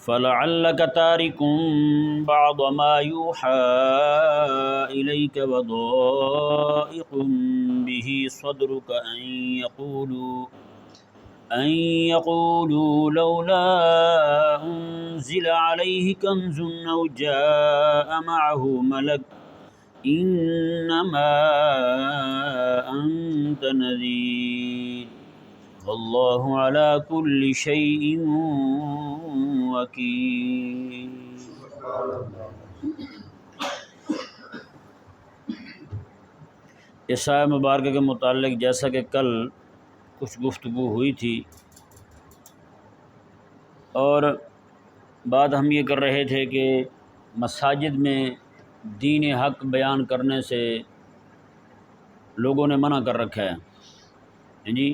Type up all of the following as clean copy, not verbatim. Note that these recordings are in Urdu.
فَلَعَلَّكَ تَارِكٌ بَعْضَ مَا يُوحَىٰ إِلَيْكَ وَضَائِقٌ بِهِ صَدْرُكَ أَن يَقُولُوا لَوْلَا أُنزِلَ عَلَيْهِ كَنزٌ أَوْ جَاءَ مَعَهُ مَلَكٌ إِنَّمَا أَنتَ نَذِيرٌ وَاللَّهُ عَلَىٰ كُلِّ شَيْءٍ وَکِیلٌ۔ اس آیہ مبارکہ کے متعلق جیسا کہ کل کچھ گفتگو ہوئی تھی اور بات ہم یہ کر رہے تھے کہ مساجد میں دین حق بیان کرنے سے لوگوں نے منع کر رکھا ہے، جی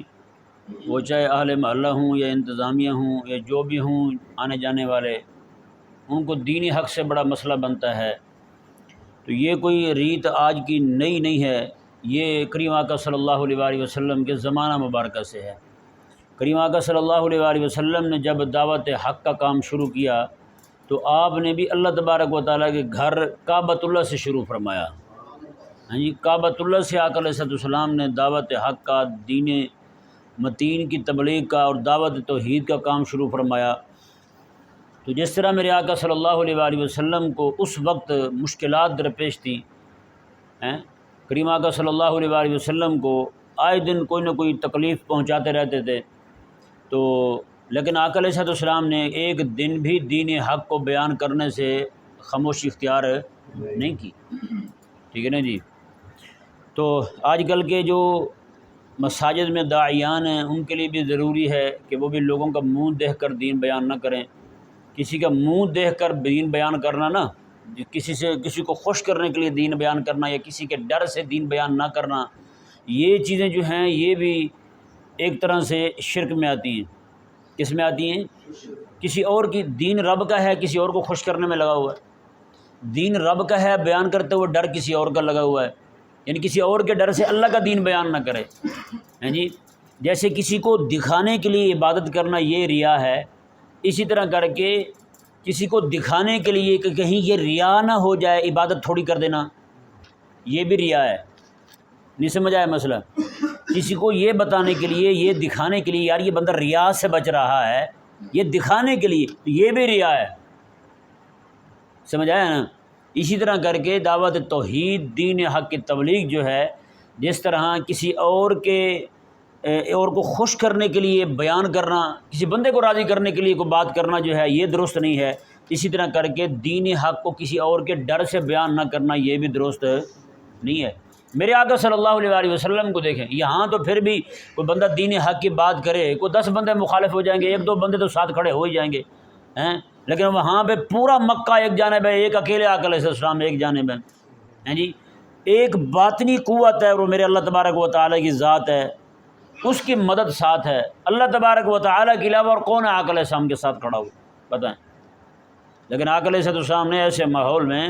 وہ چاہے اہل محلہ ہوں یا انتظامیہ ہوں یا جو بھی ہوں آنے جانے والے، ان کو دین حق سے بڑا مسئلہ بنتا ہے۔ تو یہ کوئی ریت آج کی نئی نہیں ہے، یہ کریم آقا صلی اللہ علیہ وآلہ وسلم کے زمانہ مبارکہ سے ہے۔ کریم آقا صلی اللہ علیہ وآلہ وسلم نے جب دعوت حق کا کام شروع کیا تو آپ نے بھی اللہ تبارک و تعالیٰ کے گھر کعبۃ اللہ سے شروع فرمایا، ہاں جی، کعبۃ اللہ سے آقا علیہ السلام نے دعوت حق کا، دین متین کی تبلیغ کا اور دعوت توحید کا کام شروع فرمایا۔ تو جس طرح میرے آقا صلی اللہ علیہ وآلہ وسلم کو اس وقت مشکلات درپیش تھیں، کریم آقا صلی اللہ علیہ وآلہ وسلم کو آئے دن کوئی نہ کوئی تکلیف پہنچاتے رہتے تھے، تو لیکن آقا علیہ السلام نے ایک دن بھی دین حق کو بیان کرنے سے خاموشی اختیار نہیں کی، ٹھیک ہے نا جی۔ تو آج کل کے جو مساجد میں داعیان ہیں ان کے لیے بھی ضروری ہے کہ وہ بھی لوگوں کا منہ دیکھ کر دین بیان نہ کریں۔ کسی کا منہ دیکھ کر دین بیان کرنا نا، کسی کو خوش کرنے کے لیے دین بیان کرنا یا کسی کے ڈر سے دین بیان نہ کرنا، یہ چیزیں جو ہیں یہ بھی ایک طرح سے شرک میں آتی ہیں۔ کس میں آتی ہیں؟ کسی اور کی دین رب کا ہے، کسی اور کو خوش کرنے میں لگا ہوا ہے۔ دین رب کا ہے، بیان کرتے ہوئے ڈر کسی اور کا لگا ہوا ہے، یعنی کسی اور کے ڈر سے اللہ کا دین بیان نہ کرے، ہیں جی۔ جیسے کسی کو دکھانے کے لیے عبادت کرنا یہ ریا ہے، اسی طرح کر کے کسی کو دکھانے کے لیے کہ کہیں یہ ریا نہ ہو جائے عبادت تھوڑی کر دینا، یہ بھی ریا ہے۔ نہیں سمجھ آیا مسئلہ؟ کسی کو یہ بتانے کے لیے، یہ دکھانے کے لیے یار یہ بندہ ریا سے بچ رہا ہے، یہ دکھانے کے لیے، یہ بھی ریا ہے، سمجھ آیا نا؟ اسی طرح کر کے دعوت توحید، دین حق کی تبلیغ جو ہے، جس طرح کسی اور کو خوش کرنے کے لیے بیان کرنا، کسی بندے کو راضی کرنے کے لیے کوئی بات کرنا جو ہے یہ درست نہیں ہے۔ اسی طرح کر کے دین حق کو کسی اور کے ڈر سے بیان نہ کرنا یہ بھی درست نہیں ہے۔ میرے آقا صلی اللہ علیہ وآلہ وسلم کو دیکھیں، یہاں تو پھر بھی کوئی بندہ دین حق کی بات کرے، کوئی 10 بندے مخالف ہو جائیں گے، 1-2 بندے تو ساتھ کھڑے ہو ہی جائیں گے، لیکن وہاں پہ پورا مکہ ایک جانب ہے، ایک اکیلے آقا علیہ السلام ایک جانب ہے، جی۔ ایک باطنی قوت ہے، وہ میرے اللہ تبارک و تعالیٰ کی ذات ہے، اس کی مدد ساتھ ہے۔ اللہ تبارک و تعالیٰ کے علاوہ اور کون ہے آقا علیہ السلام کے ساتھ کھڑا ہو بتائیں؟ لیکن آقا علیہ السلام نے ایسے ماحول میں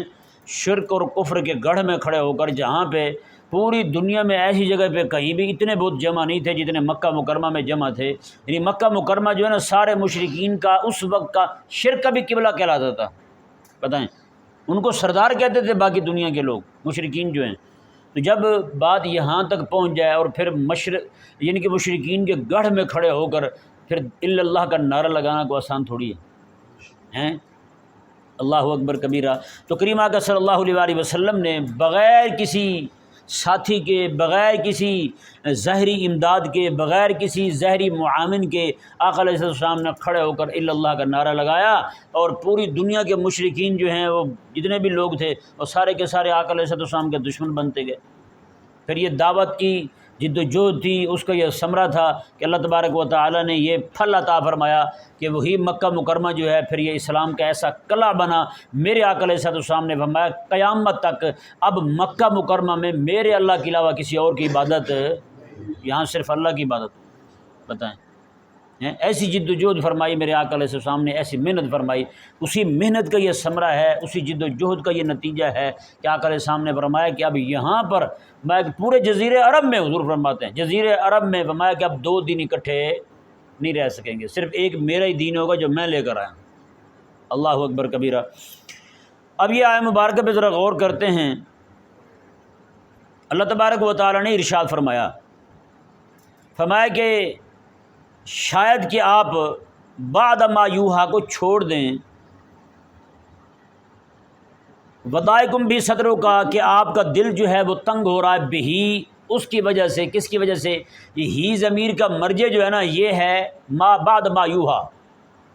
شرک اور کفر کے گڑھ میں کھڑے ہو کر، جہاں پہ پوری دنیا میں ایسی جگہ پہ کہیں بھی اتنے بت جمع نہیں تھے جتنے مکہ مکرمہ میں جمع تھے، یعنی مکہ مکرمہ جو ہے نا سارے مشرکین کا اس وقت کا شرک کا بھی قبلہ کہلاتا تھا، بتائیں؟ ان کو سردار کہتے تھے باقی دنیا کے لوگ، مشرکین جو ہیں۔ تو جب بات یہاں تک پہنچ جائے اور پھر یعنی کہ مشرکین کے گڑھ میں کھڑے ہو کر پھر الا اللہ کا نعرہ لگانا کو آسان تھوڑی ہے، اللہ اکبر کبیرہ۔ تو کریم آقا صلی اللہ علیہ وآلہ وسلم نے بغیر کسی ساتھی کے، بغیر کسی ظاہری امداد کے، بغیر کسی ظاہری معاون کے آقا علیہ السلام نے کھڑے ہو کر الا اللہ کا نعرہ لگایا، اور پوری دنیا کے مشرکین جو ہیں وہ جتنے بھی لوگ تھے وہ سارے کے سارے آقا علیہ السلام کے دشمن بنتے گئے۔ پھر یہ دعوت کی جد و جہد تھی، اس کا یہ ثمرہ تھا کہ اللہ تبارک و تعالیٰ نے یہ پھل عطا فرمایا کہ وہی مکہ مکرمہ جو ہے پھر یہ اسلام کا ایسا قلعہ بنا۔ میرے آقا علیہ السلام نے فرمایا قیامت تک اب مکہ مکرمہ میں میرے اللہ کے علاوہ کسی اور کی عبادت، یہاں صرف اللہ کی عبادت، بتائیں؟ ایسی جد و جہد فرمائی میرے آقا علیہ السلام نے، ایسی محنت فرمائی، اسی محنت کا یہ ثمرہ ہے، اسی جد و جہد کا یہ نتیجہ ہے کہ آقا علیہ السلام نے فرمایا کہ اب یہاں پر میں پورے جزیرے عرب میں، حضور فرماتے ہیں جزیرے عرب میں فرمایا کہ اب 2 دن اکٹھے نہیں رہ سکیں گے، صرف ایک میرا ہی دین ہوگا جو میں لے کر آیا ہوں، اللہ اکبر کبیرہ۔ اب یہ آیت مبارکہ پہ ذرا غور کرتے ہیں۔ اللہ تبارک و تعالیٰ نے ارشاد فرمایا کہ شاید کہ آپ بعد ما یوحا کو چھوڑ دیں، ودائکم بھی صدروں کا، کہ آپ کا دل جو ہے وہ تنگ ہو رہا ہے، بہی اس کی وجہ سے۔ کس کی وجہ سے؟ یہ ہی ضمیر کا مرجع جو ہے نا، یہ ہے ما بعد ما یوحا،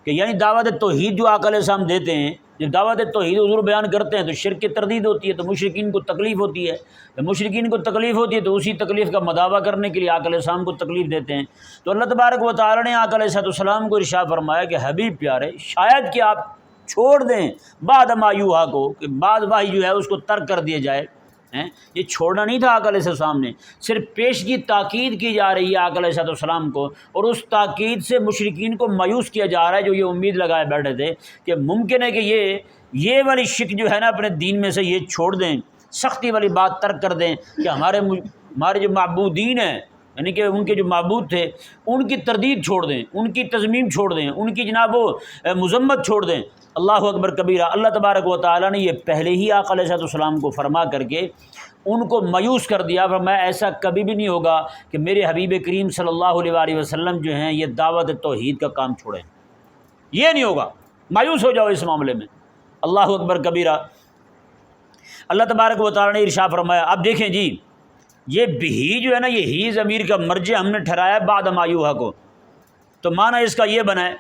کہ یعنی دعوت توحید جو آقا علیہ السلام دیتے ہیں، جب دعوت توحید حضور بیان کرتے ہیں تو شرک کی تردید ہوتی ہے، تو مشرکین کو تکلیف ہوتی ہے، جب مشرکین کو تکلیف ہوتی ہے تو اسی تکلیف کا مداوع کرنے کے لیے آقا علیہ السلام کو تکلیف دیتے ہیں۔ تو اللہ تبارک و تعالی نے آقا علیہ السلام کو ارشاد فرمایا کہ حبیب پیارے، شاید کہ آپ چھوڑ دیں بعد ما یوحا کو، کہ بعد وحی جو ہے اس کو ترک کر دیا جائے۔ یہ چھوڑنا نہیں تھا آقا علیہ السلام نے، صرف پیش کی تاکید کی جا رہی ہے آقا علیہ السلام کو، اور اس تاکید سے مشرکین کو مایوس کیا جا رہا ہے، جو یہ امید لگائے بیٹھے تھے کہ ممکن ہے کہ یہ والی شک جو ہے نا اپنے دین میں سے یہ چھوڑ دیں، سختی والی بات ترک کر دیں، کہ ہمارے جو معبودین ہیں، یعنی کہ ان کے جو معبود تھے، ان کی تردید چھوڑ دیں، ان کی تضمیم چھوڑ دیں، ان کی جناب وہ مذمت چھوڑ دیں۔ اللہ اکبر کبیرہ۔ اللہ تبارک و تعالیٰ نے یہ پہلے ہی آقا علیہ السلام کو فرما کر کے ان کو مایوس کر دیا، فرمایا ایسا کبھی بھی نہیں ہوگا کہ میرے حبیب کریم صلی اللہ علیہ وآلہ وسلم جو ہیں یہ دعوت توحید کا کام چھوڑیں، یہ نہیں ہوگا، مایوس ہو جاؤ اس معاملے میں۔ اللہ اکبر کبیرہ۔ اللہ تبارک و تعالیٰ نے ارشاد فرمایا، اب دیکھیں جی، یہ بھی جو ہے نا، یہ ہی ضمیر کا مرجع ہم نے ٹھہرایا بعد ما یوحا کو، تو معنی اس کا یہ بنا ہے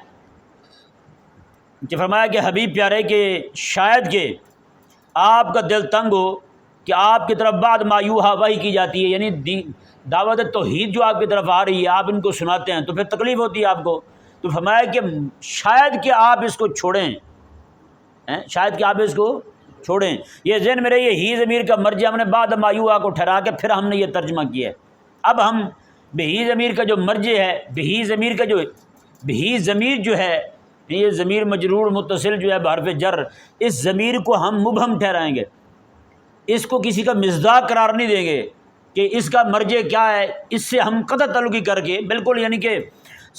کہ فرمایا کہ حبیب پیارے کہ شاید کہ آپ کا دل تنگ ہو کہ آپ کی طرف بعد ما یوحا وحی کی جاتی ہے، یعنی دعوت توحید جو آپ کی طرف آ رہی ہے، آپ ان کو سناتے ہیں تو پھر تکلیف ہوتی ہے آپ کو، تو فرمایا کہ شاید کہ آپ اس کو چھوڑیں، شاید کہ آپ اس کو چھوڑیں۔ یہ ذہن میں رہے، یہ ہی ضمیر کا مرجع ہم نے بعد ما یوحا کو ٹھہرا کے پھر ہم نے یہ ترجمہ کیا ہے۔ اب ہم بہی ضمیر کا جو مرجع ہے، بہی ضمیر جو ہے، یہ ضمیر مجرور متصل جو ہے بحرف جر، اس ضمیر کو ہم مبہم ٹھہرائیں گے، اس کو کسی کا مصداق قرار نہیں دیں گے کہ اس کا مرجع کیا ہے، اس سے ہم قطع تعلقی کر کے، بالکل یعنی کہ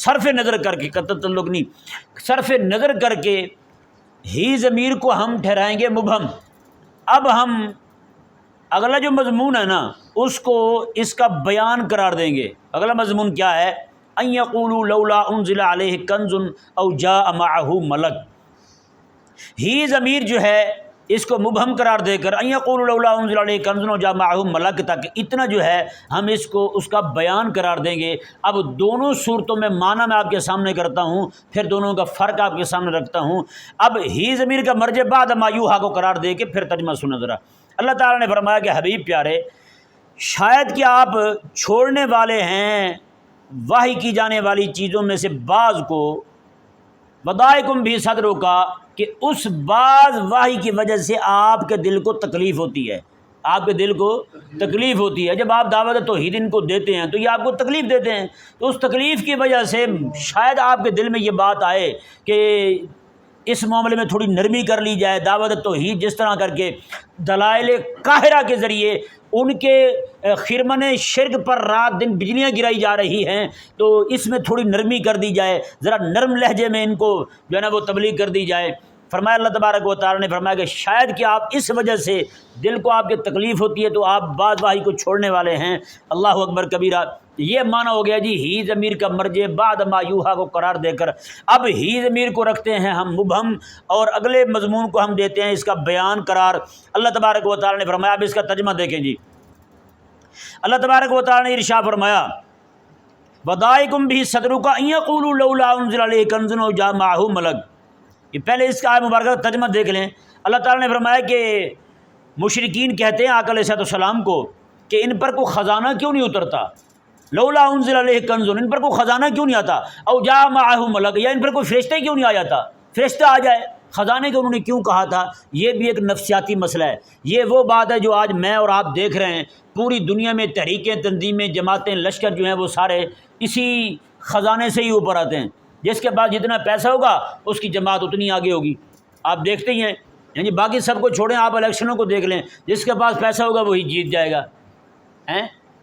صرف نظر کر کے، قطع تعلق نہیں، صرف نظر کر کے ہی ضمیر کو ہم ٹھہرائیں گے مبہم۔ اب ہم اگلا جو مضمون ہے نا اس کو اس کا بیان قرار دیں گے۔ اگلا مضمون کیا ہے؟ ان یقولوا لولا انزل علیہ کنز او جاء معہ ملک۔ ہی ضمیر جو ہے اس کو مبہم قرار دے کر ان یقولوا لولا انزل علیہ کنز او جاء معہ ملک تک اتنا جو ہے ہم اس کو اس کا بیان قرار دیں گے۔ اب دونوں صورتوں میں معنی میں آپ کے سامنے کرتا ہوں، پھر دونوں کا فرق آپ کے سامنے رکھتا ہوں۔ اب ہی ضمیر کا مرجع بعد ما یوحا کو قرار دے کے پھر ترجمہ سنو ذرا۔ اللہ تعالیٰ نے فرمایا کہ حبیب پیارے، شاید کہ آپ چھوڑنے والے ہیں وحی کی جانے والی چیزوں میں سے بعض کو، ودائکم بھی صدروں کا، کہ اس بعض وحی کی وجہ سے آپ کے دل کو تکلیف ہوتی ہے، آپ کے دل کو تکلیف ہوتی ہے۔ جب آپ دعوت توحید ان کو دیتے ہیں تو یہ آپ کو تکلیف دیتے ہیں، تو اس تکلیف کی وجہ سے شاید آپ کے دل میں یہ بات آئے کہ اس معاملے میں تھوڑی نرمی کر لی جائے۔ دعوت توحید جس طرح کر کے دلائل قاہرہ کے ذریعے ان کے خرمن شرک پر رات دن بجلیاں گرائی جا رہی ہیں، تو اس میں تھوڑی نرمی کر دی جائے، ذرا نرم لہجے میں ان کو جو ہے نا وہ تبلیغ کر دی جائے۔ فرمایا اللہ تبارک و تعالیٰ نے فرمایا کہ شاید کہ آپ اس وجہ سے دل کو آپ کی تکلیف ہوتی ہے تو آپ بعض وحی کو چھوڑنے والے ہیں۔ اللہ اکبر کبیرہ۔ یہ معنی ہو گیا جی ہی ضمیر کا مرجع بعد ما یوحا کو قرار دے کر اب ہی ضمیر کو رکھتے ہیں ہم مبہم، اور اگلے مضمون کو ہم دیتے ہیں اس کا بیان قرار۔ اللہ تبارک و تعالیٰ نے فرمایا، اب اس کا ترجمہ دیکھیں جی۔ اللہ تبارک و تعالیٰ نے ارشاد فرمایا، ودائکم بھی صدروں کا ان یقولوا لولا انزل علیہ کنز او جاء معہ ملک۔ یہ پہلے اس کا آیت مبارکہ کا ترجمہ دیکھ لیں۔ اللہ تعالیٰ نے فرمایا کہ مشرکین کہتے ہیں آقا علیہ السلام کو کہ ان پر کوئی خزانہ کیوں نہیں اترتا، لولا انزل علیہ کنز، ان پر کوئی خزانہ کیوں نہیں آتا، او جاء معہ ملک، یا ان پر کوئی فرشتہ کیوں نہیں آ جاتا، فرشتہ آ جائے۔ خزانے کو انہوں نے کیوں کہا تھا؟ یہ بھی ایک نفسیاتی مسئلہ ہے۔ یہ وہ بات ہے جو آج میں اور آپ دیکھ رہے ہیں، پوری دنیا میں تحریکیں، تنظیمیں، جماعتیں، لشکر جو ہیں وہ سارے اسی خزانے سے ہی اوپر آتے ہیں۔ جس کے پاس جتنا پیسہ ہوگا اس کی جماعت اتنی آگے ہوگی۔ آپ دیکھتے ہی ہیں، یعنی باقی سب کو چھوڑیں، آپ الیکشنوں کو دیکھ لیں، جس کے پاس پیسہ ہوگا وہی جیت جائے گا۔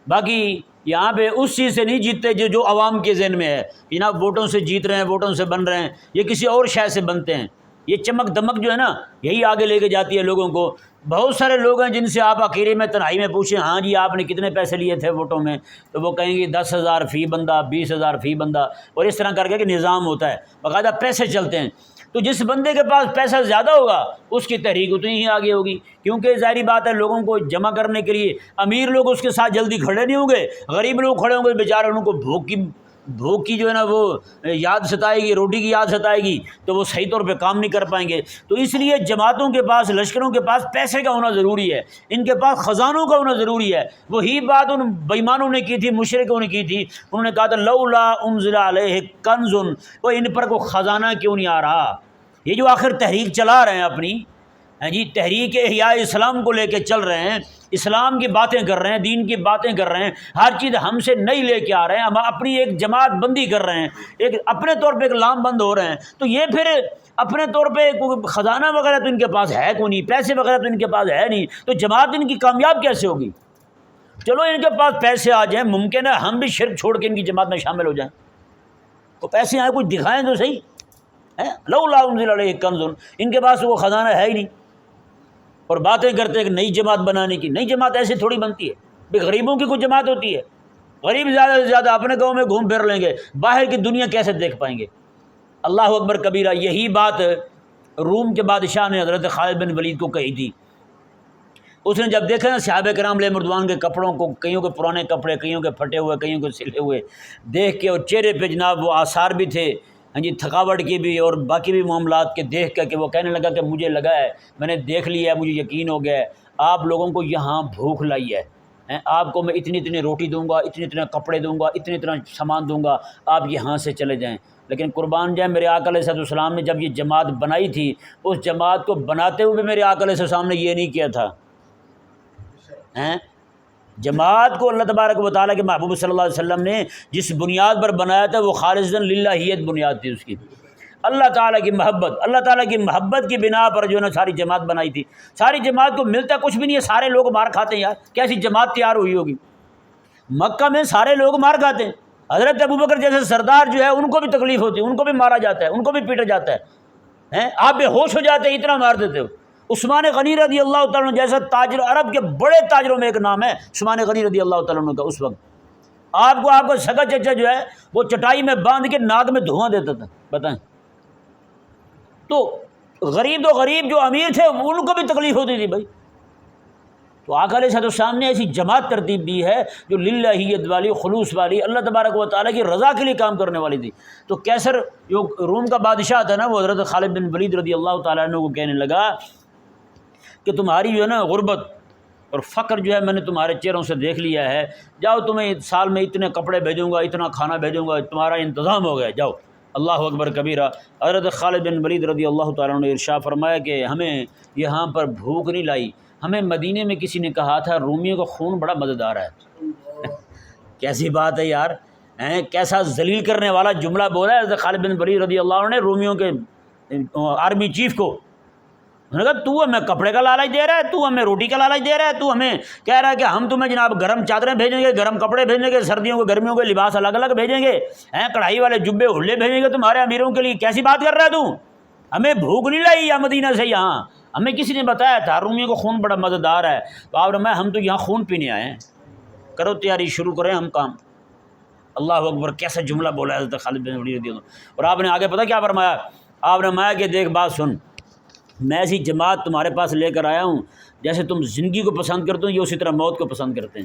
باقی یہاں پہ اس چیز سے نہیں جیتتے جو عوام کے ذہن میں ہے، جناب ووٹوں سے جیت رہے ہیں، ووٹوں سے بن رہے ہیں، یہ کسی اور شے سے بنتے ہیں۔ یہ چمک دمک جو ہے نا یہی آگے لے کے جاتی ہے لوگوں کو۔ بہت سارے لوگ ہیں جن سے آپ اکیلے میں تنہائی میں پوچھیں، ہاں جی آپ نے کتنے پیسے لیے تھے ووٹوں میں، تو وہ کہیں گے 10,000 فی بندہ، 20,000 فی بندہ، اور اس طرح کر کے کہ نظام ہوتا ہے، باقاعدہ پیسے چلتے ہیں۔ تو جس بندے کے پاس پیسہ زیادہ ہوگا اس کی تحریک اتنی ہی آگے ہوگی، کیونکہ ظاہری بات ہے لوگوں کو جمع کرنے کے لیے امیر لوگ اس کے ساتھ جلدی کھڑے نہیں ہوں گے، غریب لوگ کھڑے ہوں گے، بیچارے ان کو بھوک کی جو ہے نا وہ یاد ستائے گی، روٹی کی یاد ستائے گی، تو وہ صحیح طور پہ کام نہیں کر پائیں گے۔ تو اس لیے جماعتوں کے پاس، لشکروں کے پاس پیسے کا ہونا ضروری ہے، ان کے پاس خزانوں کا ہونا ضروری ہے۔ وہی بات ان بےایمانوں نے کی تھی، مشرکوں نے کی تھی، انہوں نے کہا تھا لولا انزل علیہ کنز، وہ ان پر کوئی خزانہ کیوں نہیں آ رہا؟ یہ جو آخر تحریک چلا رہے ہیں اپنی، ہاں جی تحریک احیاء اسلام کو لے کے چل رہے ہیں، اسلام کی باتیں کر رہے ہیں، دین کی باتیں کر رہے ہیں، ہر چیز ہم سے نئی لے کے آ رہے ہیں، ہم اپنی ایک جماعت بندی کر رہے ہیں، ایک اپنے طور پہ ایک لام بند ہو رہے ہیں، تو یہ پھر اپنے طور پہ کوئی خزانہ وغیرہ تو ان کے پاس ہے کوئی نہیں، پیسے وغیرہ تو ان کے پاس ہے نہیں، تو جماعت ان کی کامیاب کیسے ہوگی؟ چلو ان کے پاس پیسے آ جائیں، ممکن ہے ہم بھی شرک چھوڑ کے ان کی جماعت میں شامل ہو جائیں، تو پیسے آئیں، کچھ دکھائیں تو صحیح ہے۔ لولا انزل علیہ کنز، ان کے پاس وہ خزانہ ہے ہی نہیں، اور باتیں کرتے ہیں کہ نئی جماعت بنانے کی۔ نئی جماعت ایسے تھوڑی بنتی ہے بھئی، غریبوں کی کوئی جماعت ہوتی ہے؟ غریب زیادہ سے زیادہ اپنے گاؤں میں گھوم پھر لیں گے، باہر کی دنیا کیسے دیکھ پائیں گے؟ اللہ اکبر کبیرہ۔ یہی بات روم کے بادشاہ نے حضرت خالد بن ولید کو کہی تھی۔ اس نے جب دیکھا نا صحابہ کرام علیہ رضوان کے کپڑوں کو، کئیوں کے پرانے کپڑے، کئیوں کے پھٹے ہوئے، کئیوں کے سلے ہوئے دیکھ کے، اور چہرے پہ جناب وہ آثار بھی تھے، ہاں جی تھکاوٹ کی بھی اور باقی بھی معاملات کے، دیکھ کر کہ وہ کہنے لگا کہ مجھے لگا ہے، میں نے دیکھ لیا ہے، مجھے یقین ہو گیا ہے، آپ لوگوں کو یہاں بھوک لائی ہے، آپ کو میں اتنی روٹی دوں گا، اتنے کپڑے دوں گا، اتنا سامان دوں گا، آپ یہاں سے چلے جائیں۔ لیکن قربان جائیں، میرے آقا علیہ السلام نے جب یہ جماعت بنائی تھی، اس جماعت کو بناتے ہوئے میرے آقا علیہ السلام نے یہ نہیں کیا تھا۔ جماعت کو اللہ تبارک و تعالیٰ کے محبوب صلی اللہ علیہ وسلم نے جس بنیاد پر بنایا تھا وہ خالصاً للہیت بنیاد تھی اس کی، اللہ تعالیٰ کی محبت، اللہ تعالیٰ کی محبت کی بنا پر جو ہے نا ساری جماعت بنائی تھی۔ ساری جماعت کو ملتا کچھ بھی نہیں ہے، سارے لوگ مار کھاتے ہیں، یار کیسی جماعت تیار ہوئی ہوگی؟ مکہ میں سارے لوگ مار کھاتے ہیں، حضرت ابوبکر جیسے سردار جو ہے ان کو بھی تکلیف ہوتی ہے، ان کو بھی مارا جاتا ہے، ان کو بھی پیٹا جاتا ہے، آپ بے ہوش ہو جاتے ہیں، اتنا مار دیتے ہو۔ عثمان غنی رضی اللہ تعالیٰ عنہ جیسا تاجر، عرب کے بڑے تاجروں میں ایک نام ہے عثمان غنی رضی اللہ تعالیٰ عنہ کا، اس وقت آپ کو سگا چچا جو ہے وہ چٹائی میں باندھ کے ناک میں دھواں دیتا تھا، بتائیں۔ تو غریب جو امیر تھے ان کو بھی تکلیف ہوتی تھی بھائی۔ تو آقا علیہ السلام نے ایسی جماعت ترتیب دی ہے جو للہیت والی، خلوص والی، اللہ تبارک و تعالیٰ کی رضا کے لیے کام کرنے والی تھی۔ تو کیسر جو روم کا بادشاہ تھا نا، وہ حضرت خالد بن ولید رضی اللہ تعالیٰ عنہ کو کہنے لگا کہ تمہاری جو ہے نا غربت اور فقر جو ہے میں نے تمہارے چہروں سے دیکھ لیا ہے، جاؤ تمہیں سال میں اتنے کپڑے بھیجوں گا، اتنا کھانا بھیجوں گا، تمہارا انتظام ہو گیا، جاؤ۔ اللہ اکبر کبیرہ۔ حضرت خالد بن ولید رضی اللہ تعالیٰ عنہ نے ارشاد فرمایا کہ ہمیں یہاں پر بھوک نہیں لائی، ہمیں مدینے میں کسی نے کہا تھا رومیوں کا خون بڑا مزیدار ہے۔ کیسی بات ہے یار، کیسا ذلیل کرنے والا جملہ بولا ہے حضرت خالد بن ولید رضی اللہ عنہ نے رومیوں کے آرمی چیف کو۔ انہوں نے کہا تو ہمیں کپڑے کا لالچ دے رہا ہے، تو ہمیں روٹی کا لالچ دے رہا ہے، تو ہمیں کہہ رہا ہے کہ ہم تمہیں جناب گرم چادریں بھیجیں گے، گرم کپڑے بھیجیں گے، سردیوں کو گرمیوں کے لباس الگ الگ بھیجیں گے، کڑھائی والے جبے ہلے بھیجیں گے تمہارے امیروں کے لیے۔ کیسی بات کر رہا ہے تو؟ ہمیں بھوک نہیں لائی یا مدینہ سے یہاں، ہمیں کسی نے بتایا تھا رومیوں کو خون بڑا مزیدار ہے، تو آپ نے ہم تو یہاں خون پینے آئے ہیں، کرو تیاری، شروع کریں ہم کام۔ اللہ اکبر، کیسا جملہ بولا ہے حضرت خالد بن ولید رضی اللہ۔ اور آپ نے آگے پتہ کیا فرمایا؟ آپ نے فرمایا کہ دیکھ بات سن، میں ایسی جماعت تمہارے پاس لے کر آیا ہوں جیسے تم زندگی کو پسند کرتے ہو، یہ اسی طرح موت کو پسند کرتے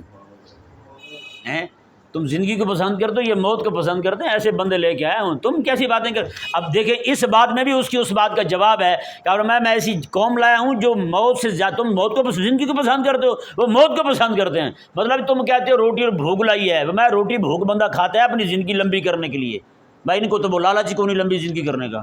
ہیں۔ تم زندگی کو پسند کرتے ہو، یہ موت کو پسند کرتے ہیں، ایسے بندے لے کے آیا ہوں، تم کیسی باتیں کر۔ اب دیکھیں اس بات میں بھی اس بات کا جواب ہے کہ میں ایسی قوم لایا ہوں جو موت سے زیادہ، تم موت کو زندگی کو پسند کرتے ہو، وہ موت کو پسند کرتے ہیں۔ مطلب تم کہتے ہو روٹی اور بھوک لائی ہے، میں روٹی بھوک بندہ کھاتا ہے اپنی زندگی لمبی کرنے کے لیے، بھائی ان کو تو وہ لالچ کو نہیں لمبی زندگی کرنے کا۔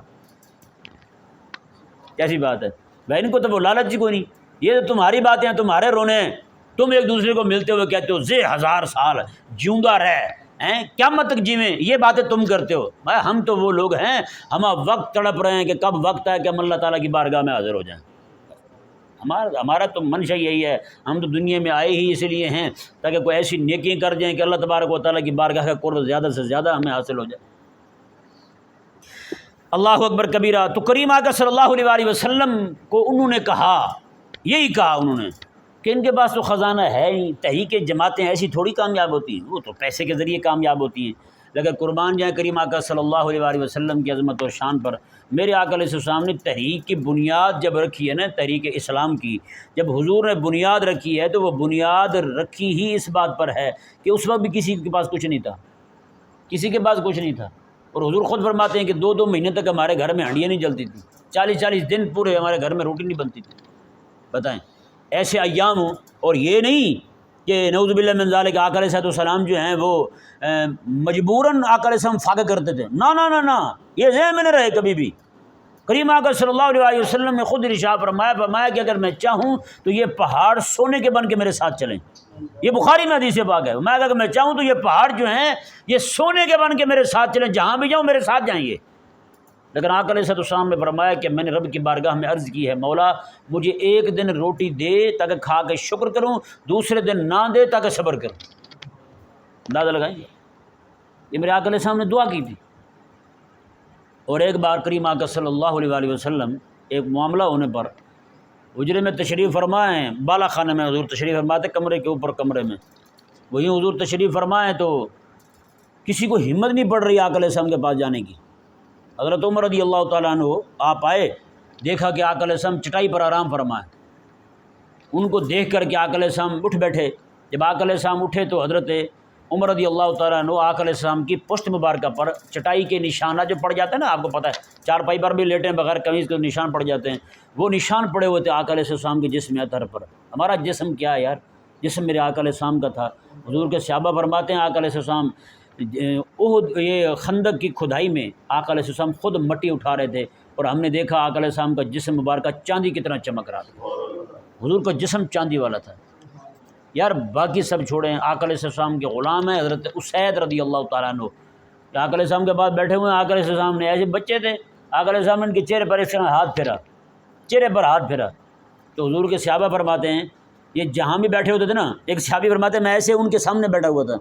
کیسی بات ہے بھائی، ان کو تو وہ لالچ کوئی نہیں، یہ تو تمہاری باتیں ہیں، تمہارے رونے ہیں۔ تم ایک دوسرے کو ملتے ہوئے کہتے ہو زے 1000 سال جیوندا رہ، قیامت تک جیویں، یہ باتیں تم کرتے ہو۔ بھائی ہم تو وہ لوگ ہیں، ہم وقت تڑپ رہے ہیں کہ کب وقت ہے کہ ہم اللہ تعالیٰ کی بارگاہ میں حاضر ہو جائیں۔ ہمارا تو منشا یہی ہے، ہم تو دنیا میں آئے ہی اس لیے ہیں تاکہ کوئی ایسی نیکیاں کر جائیں کہ اللہ تبارک و تعالیٰ کی بارگاہ کا قرب زیادہ سے زیادہ ہمیں حاصل ہو جائے۔ اللہ اکبر کبیرہ۔ تو کریم آقا صلی اللہ علیہ وسلم کو انہوں نے کہا، یہی کہا انہوں نے کہ ان کے پاس تو خزانہ ہے ہی، تحریک جماعتیں ایسی تھوڑی کامیاب ہوتی ہیں، وہ تو پیسے کے ذریعے کامیاب ہوتی ہیں، لیکن قربان جائیں کریم آقا صلی اللہ علیہ وسلم کی عظمت و شان پر۔ میرے آقا علیہ السلام نے تحریک کی بنیاد جب رکھی ہے نا، تحریک اسلام کی جب حضور نے بنیاد رکھی ہے تو وہ بنیاد رکھی ہی اس بات پر ہے کہ اس وقت بھی کسی کے پاس کچھ نہیں تھا، کسی کے پاس کچھ نہیں تھا، اور حضور خود فرماتے ہیں کہ 2 مہینے تک ہمارے گھر میں ہنڈیاں نہیں جلتی تھیں، 40 دن پورے ہمارے گھر میں روٹی نہیں بنتی تھی۔ بتائیں ایسے ایام ہوں، اور یہ نہیں کہ نعوذ باللہ من ذالک آقا علیہ السلام جو ہیں وہ مجبوراً آقا علیہ السلام فاقہ کرتے تھے، نہ یہ ذہن میں نہ رہے کبھی بھی۔ کریم آقا صلی اللہ علیہ وسلم نے خود ارشاد فرمایا کہ اگر میں چاہوں تو یہ پہاڑ سونے کے بن کے میرے ساتھ چلیں، یہ بخاری میں حدیث پاک ہے، میں اگر میں چاہوں تو یہ پہاڑ جو ہیں یہ سونے کے بن کے میرے ساتھ چلیں، جہاں بھی جاؤں میرے ساتھ جائیں یہ۔ لیکن آقا علیہ السلام نے فرمایا کہ میں نے رب کی بارگاہ میں عرض کی ہے، مولا مجھے ایک دن روٹی دے تاکہ کھا کے شکر کروں، دوسرے دن نہ دے تاکہ صبر کروں۔ اندازہ لگائیں، یہ میرے آقا علیہ السلام نے دعا کی تھی۔ اور ایک بار کریم آقا صلی اللہ علیہ وسلم ایک معاملہ ہونے پر حجرے میں تشریف فرمائیں، بالا خانے میں حضور تشریف فرماتے، کمرے کے اوپر کمرے میں وہیں حضور تشریف فرمائیں تو کسی کو ہمت نہیں پڑ رہی آقا علیہ السلام کے پاس جانے کی۔ حضرت عمر رضی اللہ تعالیٰ عنہ آپ آئے، دیکھا کہ آقا علیہ السلام چٹائی پر آرام فرمائے، ان کو دیکھ کر کے آقا علیہ السلام اٹھ بیٹھے۔ جب آقا علیہ السلام اٹھے تو حضرت عمر رضی اللہ تعالیٰ عنہ آقا علیہ السلام کی پشت مبارکہ پر چٹائی کے نشانات جو پڑ جاتے ہیں نا، آپ کو پتہ ہے چارپائی پر بھی لیٹیں بغیر قمیض کے نشان پڑ جاتے ہیں، وہ نشان پڑے ہوئے تھے آقا علیہ السلام کے جسم اطہر پر۔ ہمارا جسم کیا ہے یار، جسم میرے آقا علیہ السلام کا تھا۔ حضور کے صحابہ فرماتے ہیں آقا علیہ السلام یہ خندق کی کھدائی میں آقا علیہ السلام خود مٹی اٹھا رہے تھے، اور ہم نے دیکھا آقا علیہ السلام کا جسم مبارکہ چاندی کی طرح چمک رہا تھا، حضور کا جسم چاندی والا تھا۔ یار باقی سب چھوڑیں، آقا علیہ السلام کے غلام ہیں حضرت اسید رضی اللہ تعالیٰ عنہ، آقا علیہ السلام کے پاس بیٹھے ہوئے ہیں۔ آقا علیہ السلام نے ایسے بچے تھے، آقا علیہ السلام نے ان کے چہرے پر اس طرح ہاتھ پھیرا، چہرے پر ہاتھ پھیرا تو حضور کے صحابہ فرماتے ہیں، یہ جہاں بھی بیٹھے ہوتے تھے نا، ایک صحابی فرماتے ہیں میں ایسے ان کے سامنے بیٹھا ہوا تھا،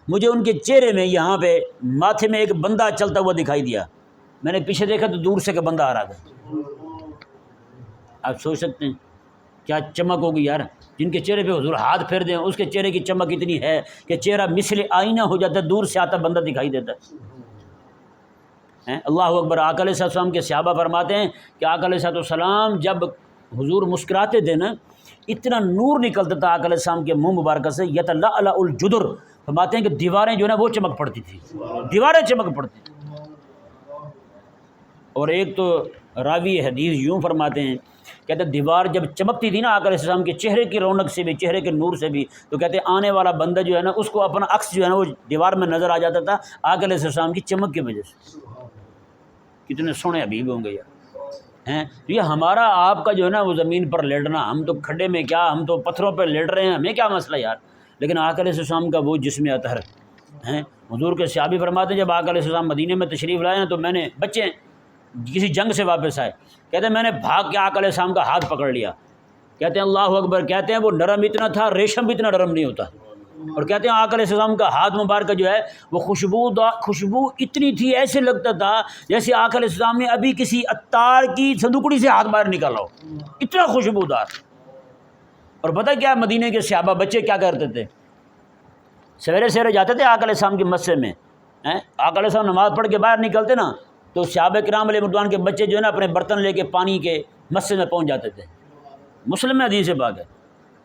مجھے ان کے چہرے میں یہاں پہ ماتھے میں ایک بندہ چلتا ہوا دکھائی دیا، میں نے پیچھے دیکھا تو دور سے کہ بندہ آ رہا تھا۔ آپ سوچ سکتے ہیں کیا چمک ہوگی یار، جن کے چہرے پہ حضور ہاتھ پھیر دیں، اس کے چہرے کی چمک اتنی ہے کہ چہرہ مثل آئینہ ہو جاتا ہے، دور سے آتا بندہ دکھائی دیتا ہے۔ اللہ اکبر۔ آقا علیہ السلام کے صحابہ فرماتے ہیں کہ آقا علیہ السلام جب حضور مسکراتے تھے نا، اتنا نور نکلتا تھا آقا علیہ السلام کے منہ مبارکہ سے، یتلألأ الجدر، فرماتے ہیں کہ دیواریں جو ہے نا وہ چمک پڑتی تھی، دیواریں چمک پڑتی تھی۔ اور ایک تو راوی حدیث یوں فرماتے ہیں، کہتے ہیں دیوار جب چمکتی تھی نا آقا علیہ السلام کے چہرے کی رونق سے بھی، چہرے کے نور سے بھی، تو کہتے ہیں آنے والا بندہ جو ہے نا اس کو اپنا عکس جو ہے نا وہ دیوار میں نظر آ جاتا تھا آقا علیہ السلام کی چمک کی وجہ سے۔ کتنے سونے حبیب ہوں گے یار ہیں۔ یہ ہمارا آپ کا جو ہے نا وہ زمین پر لیٹنا، ہم تو کھڈے میں کیا، ہم تو پتھروں پر لیٹ رہے ہیں، ہمیں کیا مسئلہ یار، لیکن آقا علیہ السلام کا وہ جسم اطہر ہیں۔ حضور کے صحابی فرماتے ہیں جب آقا علیہ السلام مدینے میں تشریف لائے ہیں تو میں نے بچے کسی جنگ سے واپس آئے، کہتے ہیں میں نے بھاگ کے آقا علیہ السلام کا ہاتھ پکڑ لیا، کہتے ہیں اللہ اکبر، کہتے ہیں وہ نرم اتنا تھا ریشم بھی اتنا نرم نہیں ہوتا، اور کہتے ہیں آقا علیہ السلام کا ہاتھ مبارکہ جو ہے وہ خوشبو اتنی تھی، ایسے لگتا تھا جیسے آقا علیہ السلام نے ابھی کسی عطار کی صندوقڑی سے ہاتھ باہر نکالا ہو، اتنا خوشبودار۔ اور پتہ کیا مدینے کے صحابہ بچے کیا کرتے تھے، سویرے سویرے جاتے تھے آقا علیہ السلام کی مسجد میں، آقا علیہ السلام نماز پڑھ کے باہر نکلتے نا تو صحابہ کرام علیہ رضوان کے بچے جو ہے نا اپنے برتن لے کے پانی کے مسجد میں پہنچ جاتے تھے، مسلم میں حدیث پاک ہے،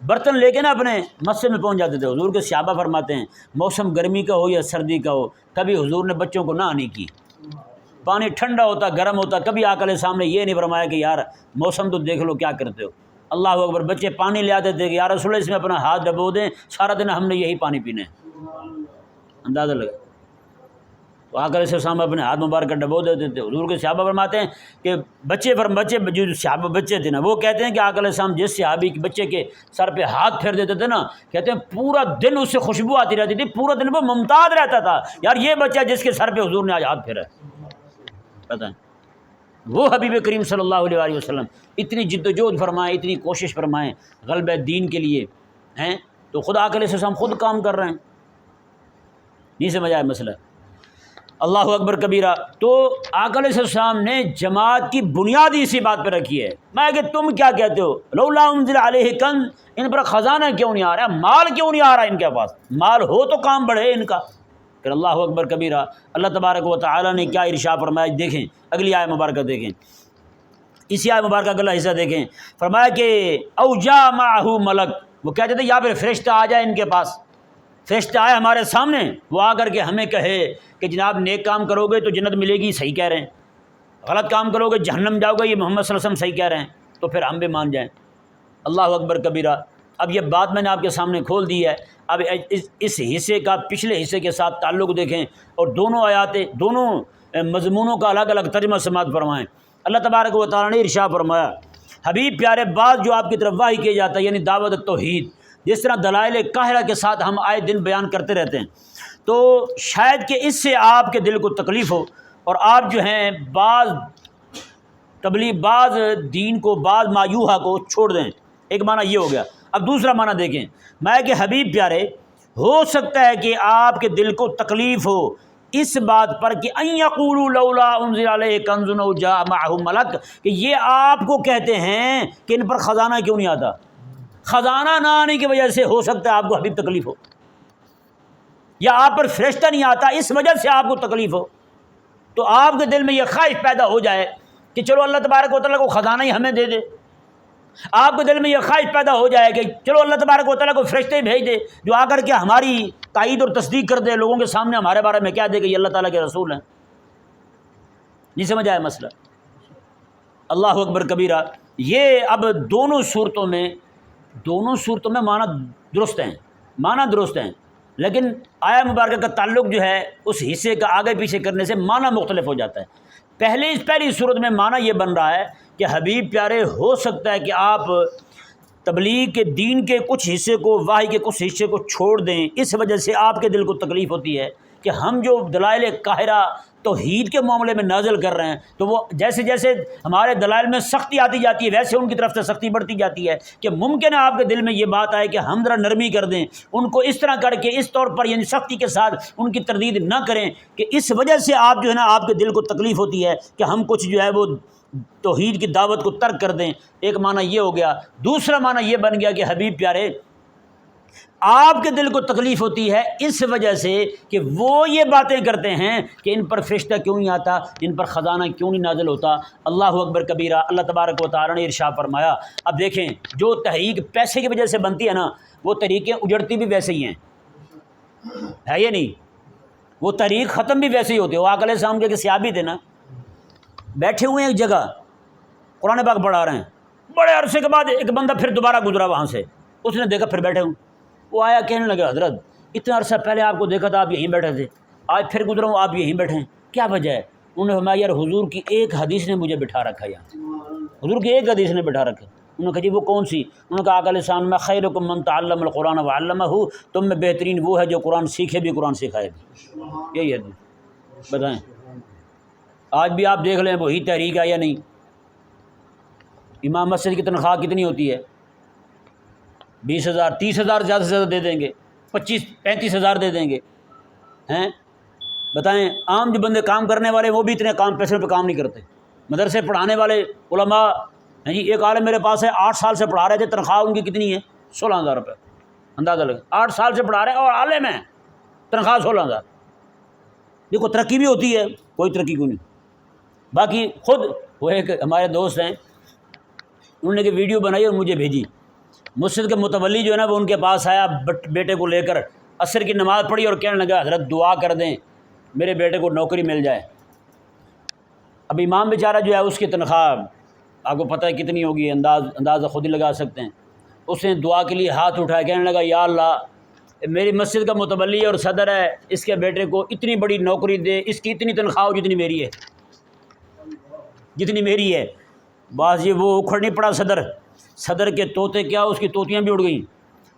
برتن لے کے نا اپنے مسجد میں پہنچ جاتے تھے۔ حضور کے صحابہ فرماتے ہیں موسم گرمی کا ہو یا سردی کا ہو، کبھی حضور نے بچوں کو نہ آنے کی، پانی ٹھنڈا ہوتا گرم ہوتا، کبھی آقا علیہ السلام نے یہ نہیں فرمایا کہ یار موسم تو دیکھ لو کیا کرتے ہو۔ اللہ اکبر۔ بچے پانی لے آتے تھے کہ یا رسول اللہ اس میں اپنا ہاتھ ڈبو دیں، سارا دن ہم نے یہی پانی پینے، اندازہ لگا۔ تو آقا علیہ السلام اپنے ہاتھ مبارکہ ڈبو دیتے تھے۔ حضور کے صحابہ فرماتے ہیں کہ بچے جو صحابہ بچے تھے نا وہ کہتے ہیں کہ آقا علیہ السلام جس صحابی کے بچے کے سر پہ ہاتھ پھیر دیتے تھے نا، کہتے ہیں پورا دن اس سے خوشبو آتی رہتی تھی، پورا دن وہ ممتاز رہتا تھا، یار یہ بچہ جس کے سر پہ حضور نے آج ہاتھ پھیرا ہے، پتہ ہے وہ حبیب کریم صلی اللہ علیہ وسلم اتنی جد و جہد فرمائیں، اتنی کوشش فرمائیں غلبہ دین کے لیے ہیں، تو خود آقا علیہ السلام خود کام کر رہے ہیں۔ نہیں سمجھ آیا مسئلہ؟ اللہ اکبر کبیرہ۔ تو آقا علیہ السلام نے جماعت کی بنیاد ہی اسی بات پہ رکھی ہے۔ میں کہ تم کیا کہتے ہو لولا انزل علیہ کنز، ان پر خزانہ کیوں نہیں آ رہا، مال کیوں نہیں آ رہا ان کے پاس؟ مال ہو تو کام بڑھے ان کا۔ پھر اللہ اکبر کبیرہ، اللہ تبارک و تعالی نے کیا ارشاد فرمایا، دیکھیں اگلی آیت مبارکہ دیکھیں، اسی آیت مبارکہ کا اگلا حصہ دیکھیں، فرمایا کہ او جاء معہ ملک، وہ کہتے تھے یا پھر فرشتہ آ جائے ان کے پاس، فرشتہ آئے ہمارے سامنے، وہ آ کر کے ہمیں کہے کہ جناب نیک کام کرو گے تو جنت ملے گی، صحیح کہہ رہے ہیں، غلط کام کرو گے جہنم جاؤ گے، یہ محمد صلی اللہ علیہ وسلم صحیح کہہ رہے ہیں، تو پھر ہم بھی مان جائیں۔ اللہ اکبر کبیرہ۔ اب یہ بات میں نے آپ کے سامنے کھول دی ہے، اب اس حصے کا پچھلے حصے کے ساتھ تعلق دیکھیں اور دونوں آیاتیں، دونوں مضمونوں کا الگ الگ ترجمہ سماعت فرمائیں۔ اللہ تبارک و تعالیٰ نے ارشاد فرمایا، حبیب پیارے بات جو آپ کی طرف واہی کیا جاتا ہے یعنی دعوت توحید، جس طرح دلائل قاہرہ کے ساتھ ہم آئے دن بیان کرتے رہتے ہیں، تو شاید کہ اس سے آپ کے دل کو تکلیف ہو اور آپ جو ہیں بعض تبلیغ، بعض دین کو، بعض مایوہا کو چھوڑ دیں۔ ایک معنی یہ ہو گیا۔ اب دوسرا معنی دیکھیں، میں کہ حبیب پیارے ہو سکتا ہے کہ آپ کے دل کو تکلیف ہو اس بات پر کہ ان یقولوا لولا انزل علیہ کنز او جاء معہ ملک، کہ یہ آپ کو کہتے ہیں کہ ان پر خزانہ کیوں نہیں آتا۔ خزانہ نہ آنے کی وجہ سے ہو سکتا ہے آپ کو حبیب تکلیف ہو، یا آپ پر فرشتہ نہیں آتا اس وجہ سے آپ کو تکلیف ہو، تو آپ کے دل میں یہ خواہش پیدا ہو جائے کہ چلو اللہ تبارک و تعالیٰ کو خزانہ ہی ہمیں دے دے، آپ کے دل میں یہ خواہش پیدا ہو جائے کہ چلو اللہ تبارک و تعالیٰ کو فرشتے بھیج دے جو آ کر کے ہماری تائید اور تصدیق کر دے، لوگوں کے سامنے ہمارے بارے میں کیا دے کہ یہ اللہ تعالیٰ کے رسول ہیں۔ نہیں سمجھ آیا مسئلہ؟ اللہ اکبر کبیرہ۔ یہ اب دونوں صورتوں میں معنی درست ہیں، معنی درست ہیں، لیکن آیا مبارکہ کا تعلق جو ہے اس حصے کا آگے پیچھے کرنے سے معنی مختلف ہو جاتا ہے۔ پہلی صورت میں معنی یہ بن رہا ہے کہ حبیب پیارے ہو سکتا ہے کہ آپ تبلیغ کے دین کے کچھ حصے کو، وحی کے کچھ حصے کو چھوڑ دیں، اس وجہ سے آپ کے دل کو تکلیف ہوتی ہے کہ ہم جو دلائل قاہرہ توحید کے معاملے میں نازل کر رہے ہیں تو وہ جیسے جیسے ہمارے دلائل میں سختی آتی جاتی ہے ویسے ان کی طرف سے سختی بڑھتی جاتی ہے، کہ ممکن ہے آپ کے دل میں یہ بات آئے کہ ہم ذرا نرمی کر دیں، ان کو اس طرح کر کے اس طور پر یعنی سختی کے ساتھ ان کی تردید نہ کریں، کہ اس وجہ سے آپ جو ہے نا آپ کے دل کو تکلیف ہوتی ہے کہ ہم کچھ جو ہے وہ توحید کی دعوت کو ترک کر دیں۔ ایک معنی یہ ہو گیا۔ دوسرا معنی یہ بن گیا کہ حبیب پیارے آپ کے دل کو تکلیف ہوتی ہے اس وجہ سے کہ وہ یہ باتیں کرتے ہیں کہ ان پر فرشتہ کیوں نہیں آتا، ان پر خزانہ کیوں نہیں نازل ہوتا۔ اللہ اکبر کبیرہ۔ اللہ تبارک و تعالیٰ نے ارشاد فرمایا، اب دیکھیں جو تحریک پیسے کی وجہ سے بنتی ہے نا، وہ تحریکیں اجڑتی بھی ویسے ہی ہیں، ہے یہ نہیں؟ وہ تحریک ختم بھی ویسے ہی ہوتی ہے۔ وہ آقا علیہ السلام کے صحابی تھے نا، بیٹھے ہوئے ہیں ایک جگہ قرآن پاک پڑھا رہے ہیں، بڑے عرصے کے بعد ایک بندہ پھر دوبارہ گزرا وہاں سے، اس نے دیکھا پھر بیٹھے ہوں، وہ آیا کہنے لگا حضرت اتنا عرصہ پہلے آپ کو دیکھا تھا آپ یہیں بیٹھے تھے، آج پھر گزرا ہوں آپ یہیں بیٹھے ہیں، کیا وجہ ہے؟ انہوں نے فرمایا یار حضور کی ایک حدیث نے مجھے بٹھا رکھا یہاں، حضور کی ایک حدیث نے بٹھا رکھا۔ انہوں نے کہا جی وہ کون سی؟ انہوں نے کہا آقا علیہ السلام میں خیرکم من تعلم القرآن وعلمہ، تم میں بہترین وہ ہے جو قرآن سیکھے بھی قرآن سکھائے بھی۔ یہی حدیث بتائیں، آج بھی آپ دیکھ لیں وہی تحریک ہے یا نہیں؟ امام مسجد کی تنخواہ کتنی ہوتی ہے؟ 20,000 30,000 زیادہ سے زیادہ دے دیں گے، 25-35,000 دے دیں گے، ہیں بتائیں۔ عام جو بندے کام کرنے والے وہ بھی اتنے پیسے پہ کام نہیں کرتے۔ مدرسے پڑھانے والے علماء ہیں جی، ایک عالم میرے پاس ہے 8 سال سے پڑھا رہے تھے، تنخواہ ان کی کتنی ہے؟ 16,000 روپے، اندازہ لگے 8 سال سے پڑھا رہے ہیں اور عالم ہیں، تنخواہ 16,000۔ دیکھو ترقی بھی ہوتی ہے، کوئی ترقی کیوں نہیں۔ باقی خود وہ ایک ہمارے دوست ہیں، انہوں نے کہ ویڈیو بنائی اور مجھے بھیجی، مسجد کے متولی جو ہے نا وہ ان کے پاس آیا بیٹے کو لے کر، عصر کی نماز پڑھی اور کہنے لگا حضرت دعا کر دیں میرے بیٹے کو نوکری مل جائے۔ اب امام بیچارہ جو ہے اس کی تنخواہ آپ کو پتہ ہے کتنی ہوگی، اندازہ خود ہی لگا سکتے ہیں۔ اس نے دعا کے لیے ہاتھ اٹھایا، کہنے لگا یا اللہ میری مسجد کا متولی اور صدر ہے، اس کے بیٹے کو اتنی بڑی نوکری دے، اس کی اتنی تنخواہ ہو جتنی میری ہے، جتنی میری ہے۔ بعض یہ وہ اکھڑ نہیں پڑا صدر کے طوطے کیا اس کی طوطیاں بھی اڑ گئیں۔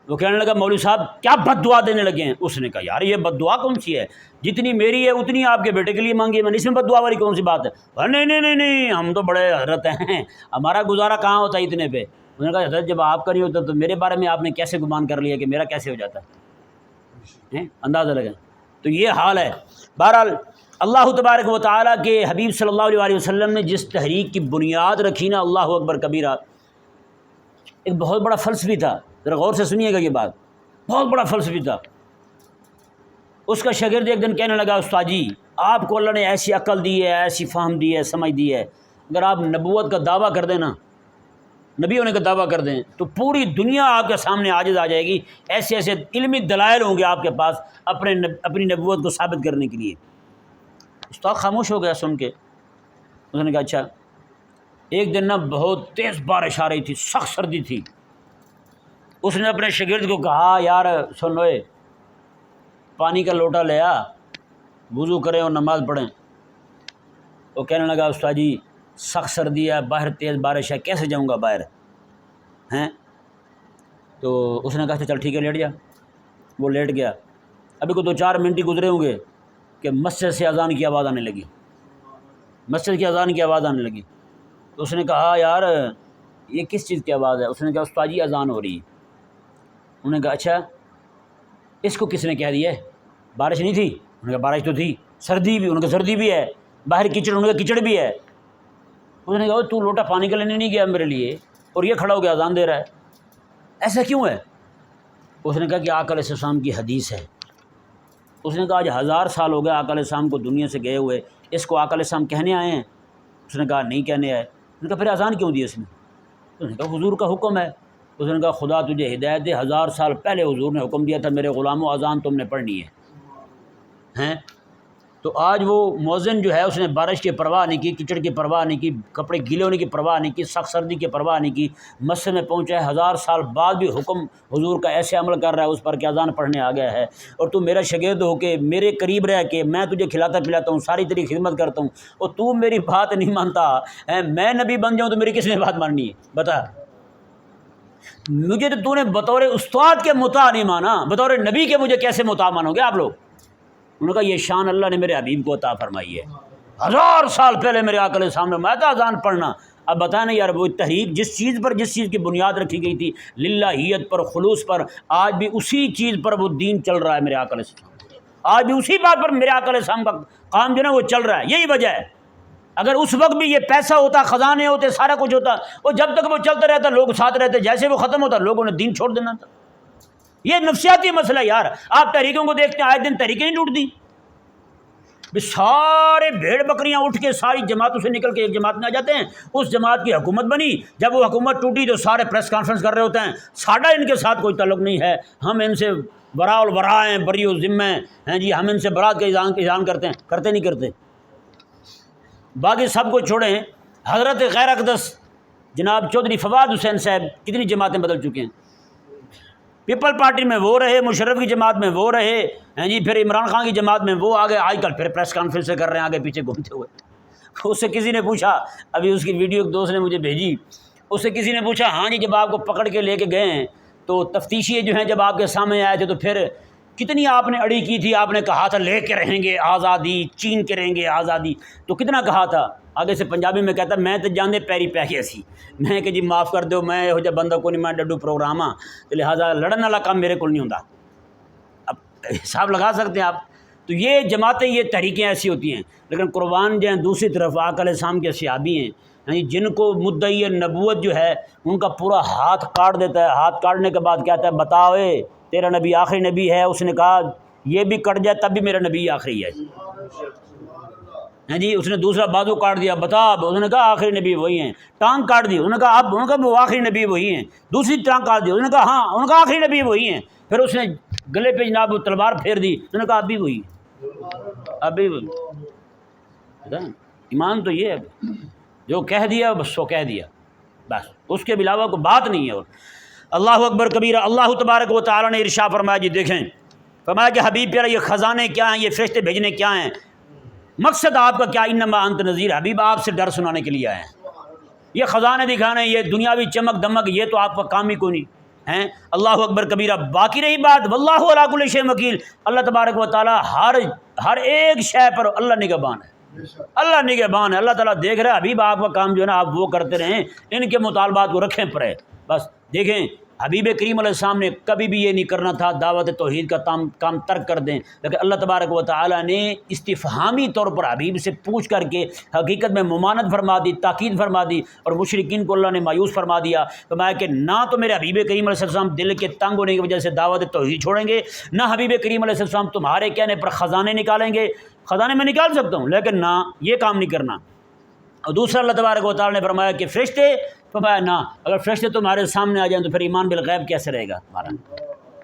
وہ کہنے لگا مولوی صاحب کیا بد دعا دینے لگے ہیں؟ اس نے کہا یار یہ بد دعا کون سی ہے، جتنی میری ہے اتنی آپ کے بیٹے کے لیے مانگی ہے، میں نے اس میں بد دعا والی کون سی بات ہے؟ نہیں ہم تو بڑے حضرت ہیں، ہمارا گزارا کہاں ہوتا ہے اتنے پہ۔ انہوں نے کہا حضرت جب آپ کا نہیں ہوتا تو میرے بارے میں آپ نے کیسے گمان کر لیا کہ میرا کیسے ہو جاتا ہے؟ اندازہ لگا۔ تو یہ حال ہے۔ بہرحال اللہ تبارک و تعالیٰ کے حبیب صلی اللہ علیہ وسلم نے جس تحریک کی بنیاد رکھی نا، اللہ اکبر کبیرہ، ایک بہت بڑا فلسفی تھا. ذرا غور سے سنیے گا یہ بات، بہت بڑا فلسفی تھا. اس کا شاگرد ایک دن کہنے لگا، استاد جی آپ کو اللہ نے ایسی عقل دی ہے، ایسی فہم دی ہے، سمجھ دی ہے، اگر آپ نبوت کا دعویٰ کر دیں نا، نبی ہونے کا دعویٰ کر دیں تو پوری دنیا آپ کے سامنے عاجز آ جائے گی. ایسے ایسے علمی دلائل ہوں گے آپ کے پاس اپنی نبوت کو ثابت کرنے کے لیے. استاد خاموش ہو گیا سن کے. اس نے کہا اچھا. ایک دن نا بہت تیز بارش آ رہی تھی، سخت سردی تھی. اس نے اپنے شاگرد کو کہا، یار سن لوئے، پانی کا لوٹا لے آ، وضو کریں اور نماز پڑھیں. وہ کہنے لگا، استاد جی سخت سردی ہے، باہر تیز بارش ہے، کیسے جاؤں گا باہر ہیں؟ تو اس نے کہا چل ٹھیک ہے لیٹ جا. وہ لیٹ گیا. ابھی کو 2-4 منٹ ہی گزرے ہوں گے کہ مسجد سے اذان کی آواز آنے لگی، مسجد کی اذان کی آواز آنے لگی. تو اس نے کہا، یار یہ کس چیز کی آواز ہے؟ اس نے کہا، استاد جی اذان ہو رہی ہے. انہوں نے کہا اچھا اس کو کس نے کہہ دیا ہے؟ بارش نہیں تھی؟ انہوں نے کہا بارش تو تھی. سردی بھی؟ انہوں نے کہا سردی بھی ہے. باہر کیچڑ؟ انہوں نے کہا کیچڑ بھی ہے. انہوں نے کہا تو لوٹا پانی کا لینے نہیں گیا میرے لیے اور یہ کھڑا ہو گیا اذان دے رہا ہے، ایسا کیوں ہے؟ اس نے کہا کہ آقا علیہ السلام کی حدیث ہے. اس نے کہا آج 1000 سال ہو گئے آقا علیہ السلام کو دنیا سے گئے ہوئے، اس کو آقا علیہ السلام کہنے آئے ہیں؟ اس نے کہا نہیں کہنے آئے. اس نے کہا پھر اذان کیوں دی اس نے؟ اس نے کہا حضور کا حکم ہے. اس نے کہا خدا تجھے ہدایت دے، 1000 سال پہلے حضور نے حکم دیا تھا میرے غلاموں اذان تم نے پڑھنی ہے. تو آج وہ مؤذن جو ہے اس نے بارش کی پرواہ نہیں کی، کیچڑ کی پرواہ نہیں کی، کپڑے گیلے ہونے کی پرواہ نہیں کی، سخت سردی کی پرواہ نہیں کی، مسجد میں پہنچا ہے، 1000 سال بعد بھی حکم حضور کا ایسے عمل کر رہا ہے اس پر کہ اذان پڑھنے آ گیا ہے. اور تو میرا شاگرد ہو کے میرے قریب رہ کے میں تجھے کھلاتا پلاتا ہوں، ساری تیری خدمت کرتا ہوں، اور تو میری بات نہیں مانتا. میں نبی بن جاؤں تو میری کس نے بات ماننی ہے؟ بتا. مجھے تو نے بطور استاد کے مطاع نہیں مانا، بطور نبی کے مجھے کیسے مطاع مانو گے آپ لوگ؟ انہوں نے کہا یہ شان اللہ نے میرے حبیب کو عطا فرمائی ہے، 1000 سال پہلے میرے آقا علیہ السلام نے میں تھا اذان پڑھنا. اب بتائیں نا یار، وہ تحریک جس چیز کی بنیاد رکھی گئی تھی للہیت پر، خلوص پر، آج بھی اسی چیز پر وہ دین چل رہا ہے میرے آقا علیہ السلام. آج بھی اسی بات پر میرے آقا علیہ السلام کا کام جو ہے نا وہ چل رہا ہے. یہی وجہ ہے. اگر اس وقت بھی یہ پیسہ ہوتا، خزانے ہوتے، سارا کچھ ہوتا، اور جب تک وہ چلتا رہتا لوگ ساتھ رہتے، جیسے وہ ختم ہوتا لوگوں نے دین چھوڑ دینا تھا. یہ نفسیاتی مسئلہ یار. آپ تحریکوں کو دیکھتے ہیں، آئے دن تحریکیں نہیں ٹوٹتی. سارے بھیڑ بکریاں اٹھ کے ساری جماعتوں سے نکل کے ایک جماعت میں آ جاتے ہیں. اس جماعت کی حکومت بنی، جب وہ حکومت ٹوٹی تو سارے پریس کانفرنس کر رہے ہوتے ہیں، ساڈا ان کے ساتھ کوئی تعلق نہیں ہے، ہم ان سے براء البراء ہیں، بری الذمہ ہیں جی، ہم ان سے برات کا اعلان کرتے ہیں. کرتے نہیں کرتے. باقی سب کو چھوڑیں. حضرت غیر اقدس جناب چودھری فواد حسین صاحب کتنی جماعتیں بدل چکے ہیں. پیپل پارٹی میں وہ رہے، مشرف کی جماعت میں وہ رہے ہیں جی، پھر عمران خان کی جماعت میں وہ آگے، آج کل پھر پریس کانفرنس کر رہے ہیں آگے پیچھے گھومتے ہوئے. اس سے کسی نے پوچھا، ابھی اس کی ویڈیو ایک دوست نے مجھے بھیجی، اس سے کسی نے پوچھا ہاں جی جب آپ کو پکڑ کے لے کے گئے ہیں تو تفتیشی جو ہیں جب آپ کے سامنے آئے تھے تو پھر کتنی آپ نے اڑی کی تھی؟ آپ نے کہا تھا لے کے رہیں گے آزادی، چین کے رہیں گے آزادی، تو کتنا کہا تھا؟ آگے سے پنجابی میں کہتا میں تو جانے پیری پہ گیا سی، میں کہ جی معاف کر دو، میں یہ بندہ کو نہیں، میں ڈڈو پروگرام ہاں، تو لہٰذا لڑن والا کام میرے کو نہیں ہوتا. اب حساب لگا سکتے ہیں آپ. تو یہ جماعتیں، یہ تحریکیں ایسی ہوتی ہیں. لیکن قربان جو ہیں دوسری طرف آقا علیہ السلام کے صحابی ہیں، یعنی جن کو مدعی نبوت جو ہے ان کا پورا ہاتھ کاٹ دیتا ہے. ہاتھ کاٹنے کے بعد کہتا ہے بتاؤ تیرا نبی آخری نبی ہے؟ اس نے کہا یہ بھی کٹ جائے تب بھی میرا نبی آخری ہے. جی اس نے دوسرا بازو کاٹ دیا، بتا. اس نے کہا آخری نبی وہی ہیں. ٹانگ کاٹ دی، انہوں نے کہا اب، انہوں نے کہا وہ آخری نبی وہی ہیں. دوسری ٹانگ کاٹ دی، انہوں نے کہا ہاں، انہوں نے کہا آخری نبی وہی ہیں. پھر اس نے گلے پہ جناب تلوار پھیر دی، انہوں نے کہا اب بھی وہی، اب بھی وہی. ایمان تو یہ ہے، جو کہہ دیا بس سو کہہ دیا، بس اس کے علاوہ کوئی بات نہیں ہے. اور اللہ اکبر کبیرہ. اللہ تبارک و تعالیٰ نے ارشاد فرمایا، جی دیکھیں، فرمایا کہ حبیب پیارا یہ خزانے کیا ہیں، یہ فرشتے بھیجنے کیا ہیں، مقصد آپ کا کیا؟ انما انت نذیر، حبیب آپ سے ڈر سنانے کے لیے آئے ہیں. یہ خزانے دکھانے، یہ دنیاوی چمک دمک، یہ تو آپ کا کام ہی کوئی نہیں ہیں. اللہ اکبر کبیرہ. باقی رہی بات واللہ علی کل شیء وکیل، اللہ تبارک و تعالیٰ ہر ایک شے پر اللہ نگہبان ہے. اللہ نگہبان ہے، اللہ تعالیٰ دیکھ رہا ہے. حبیب آپ کا کام جو ہے نا آپ وہ کرتے رہیں، ان کے مطالبات کو رکھیں پڑے. بس دیکھیں حبیب کریم علیہ السلام نے کبھی بھی یہ نہیں کرنا تھا دعوت توحید کا کام ترک کر دیں، لیکن اللہ تبارک و تعالیٰ نے استفہامی طور پر حبیب سے پوچھ کر کے حقیقت میں ممانت فرما دی، تاکید فرما دی، اور مشرکین کو اللہ نے مایوس فرما دیا، فرمایا کہ نہ تو میرے حبیب کریم علیہ السلام دل کے تنگ ہونے کی وجہ سے دعوت توحید چھوڑیں گے، نہ حبیب کریم علیہ السلام تمہارے کہنے پر خزانے نکالیں گے۔ خزانے میں نکال سکتا ہوں لیکن نہ یہ کام نہیں کرنا۔ اور دوسرا اللہ تبارک و تعالیٰ نے فرمایا کہ فرشتے، فرمایا نہ، اگر فرشتے تمہارے سامنے آ جائیں تو پھر ایمان بالغیب کیسے رہے گا تمہارا؟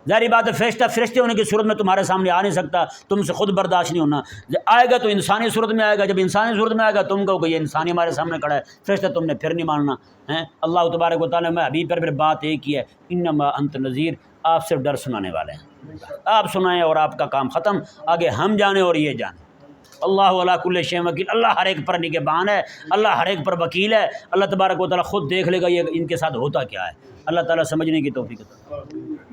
ظاہری بات ہے فرشتے ہونے کی صورت میں تمہارے سامنے آ نہیں سکتا، تم سے خود برداشت نہیں ہونا، آئے گا تو انسانی صورت میں آئے گا، جب انسانی صورت میں آئے گا تم کہو کہ یہ انسانی ہمارے سامنے کھڑا ہے، فرشتہ تم نے پھر نہیں ماننا ہے۔ اللہ تبارک و تعالیٰ میں حبیب پر بات ایک ہی ہے، انما انت نذیر، آپ صرف ڈر سنانے والے ہیں، آپ سنائیں اور آپ کا کام ختم، آگے ہم جانیں اور یہ جانیں۔ اللہ علی کل شیء وکیل، اللہ ہر ایک پر نگہبان ہے، اللہ ہر ایک پر وکیل ہے، اللہ تبارک و تعالیٰ خود دیکھ لے گا یہ ان کے ساتھ ہوتا کیا ہے۔ اللہ تعالیٰ سمجھنے کی توفیق عطا فرمائے۔